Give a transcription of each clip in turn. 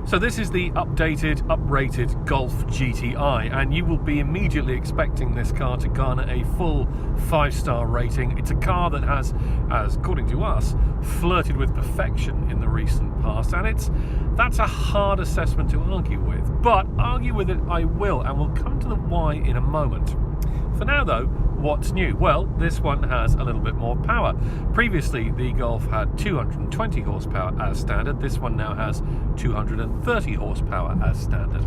So this is the updated, uprated Golf GTI, and you will be immediately expecting this car to garner a full 5-star rating. It's a car that has, as according to us, flirted with perfection in the recent past, and that's a hard assessment to argue with. But argue with it I will, and we'll come to the why in a moment. For now though, what's new? Well, this one has a little bit more power. Previously, the Golf had 220 horsepower as standard. This one now has 230 horsepower as standard.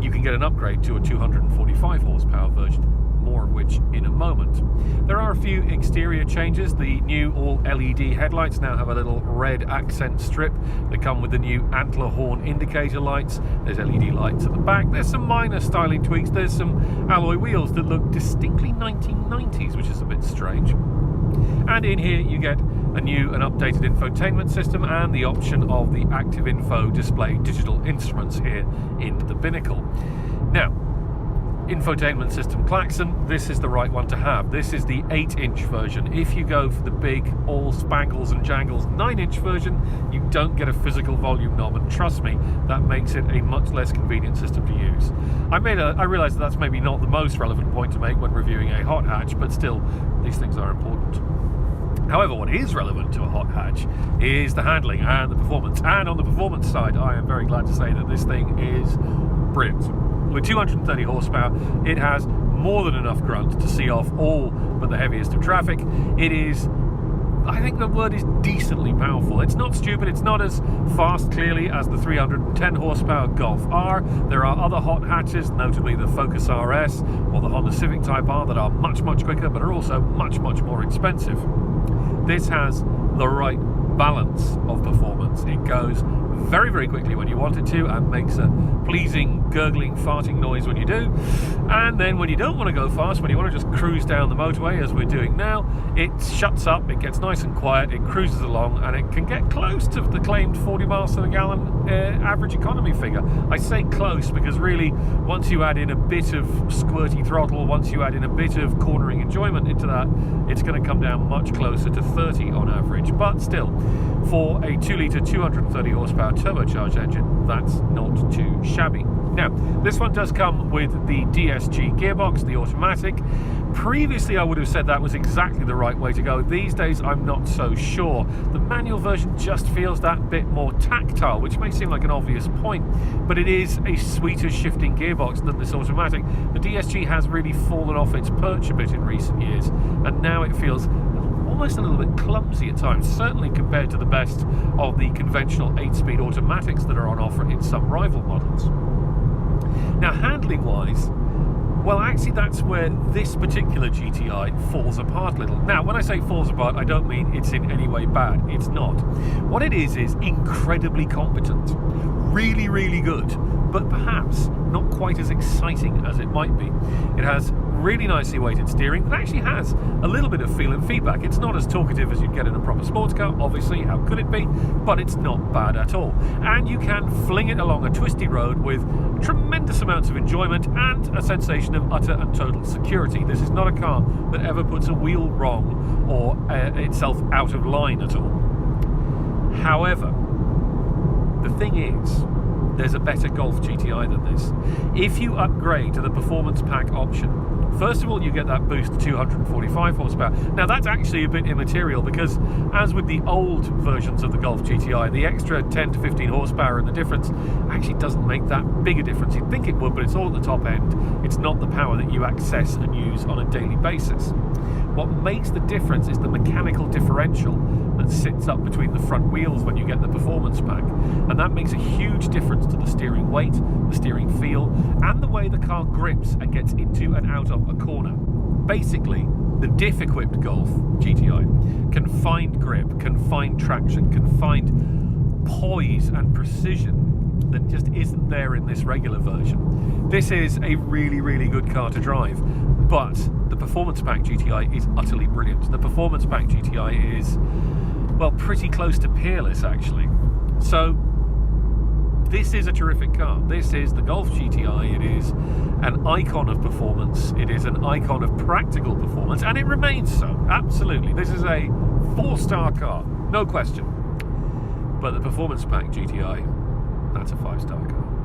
You can get an upgrade to a 245 horsepower version, more of which in a moment. There are a few exterior changes. The new all-LED headlights now have a little red accent strip. They come with the new antler horn indicator lights. There's LED lights at the back. There's some minor styling tweaks. There's some alloy wheels that look distinctly 1990s, which is a bit strange. And in here you get a new and updated infotainment system and the option of the Active Info display digital instruments here in the binnacle. Now, infotainment system klaxon, this is the right one to have. This is the 8-inch version. If you go for the big all spangles and jangles 9-inch version, you don't get a physical volume knob, and trust me, that makes it a much less convenient system to use. I realise that's maybe not the most relevant point to make when reviewing a hot hatch, but still, these things are important. However, what is relevant to a hot hatch is the handling and the performance. And on the performance side, I am very glad to say that this thing is brilliant. With 230 horsepower, it has more than enough grunt to see off all but the heaviest of traffic. It is, I think the word is decently powerful. It's not stupid, it's not as fast clearly as the 310 horsepower Golf R. There are other hot hatches, notably the Focus RS or the Honda Civic Type R, that are much quicker but are also much more expensive. This has the right balance of performance. It goes very quickly when you want it to and makes a pleasing gurgling farting noise when you do, and then when you don't want to go fast, when you want to just cruise down the motorway as we're doing now, it shuts up, it gets nice and quiet, it cruises along, and it can get close to the claimed 40 miles to the gallon average economy figure. I say close because really, once you add in a bit of squirty throttle, once you add in a bit of cornering enjoyment into that, it's going to come down much closer to 30 on average. But still, for a 2-litre 230 horsepower turbocharged engine, that's not too shabby. Now, this one does come with the DSG gearbox, the automatic. Previously, I would have said that was exactly the right way to go. These days, I'm not so sure. The manual version just feels that bit more tactile, which may seem like an obvious point, but it is a sweeter shifting gearbox than this automatic. The DSG has really fallen off its perch a bit in recent years, and now it feels almost a little bit clumsy at times, certainly compared to the best of the conventional 8-speed automatics that are on offer in some rival models. Now, handling-wise, well, actually, that's where this particular GTI falls apart a little. Now, when I say falls apart, I don't mean it's in any way bad. It's not. What it is incredibly competent. Really good, but perhaps not quite as exciting as it might be. It has really nicely weighted steering. It actually has a little bit of feel and feedback. It's not as talkative as you'd get in a proper sports car, obviously, how could it be? But it's not bad at all. And you can fling it along a twisty road with tremendous amounts of enjoyment and a sensation of utter and total security. This is not a car that ever puts a wheel wrong or itself out of line at all. However, the thing is, there's a better Golf GTI than this. If you upgrade to the Performance Pack option, first of all, you get that boost to 245 horsepower. Now, that's actually a bit immaterial because, as with the old versions of the Golf GTI, the extra 10 to 15 horsepower and the difference actually doesn't make that big a difference. You'd think it would, but it's all at the top end. It's not the power that you access and use on a daily basis. What makes the difference is the mechanical differential that sits up between the front wheels when you get the Performance Pack, and that makes a huge difference to the steering weight, the steering feel, and the way the car grips and gets into and out of a corner. Basically, the diff-equipped Golf GTI can find grip, can find traction, can find poise and precision that just isn't there in this regular version. This is a really good car to drive, but the Performance Pack GTI is utterly brilliant. The Performance Pack GTI is, well, pretty close to peerless, actually. So, this is a terrific car. This is the Golf GTI. It is an icon of performance. It is an icon of practical performance, and it remains so. Absolutely. This is a 4-star car, no question. But the Performance Pack GTI, that's it's a 5-star car.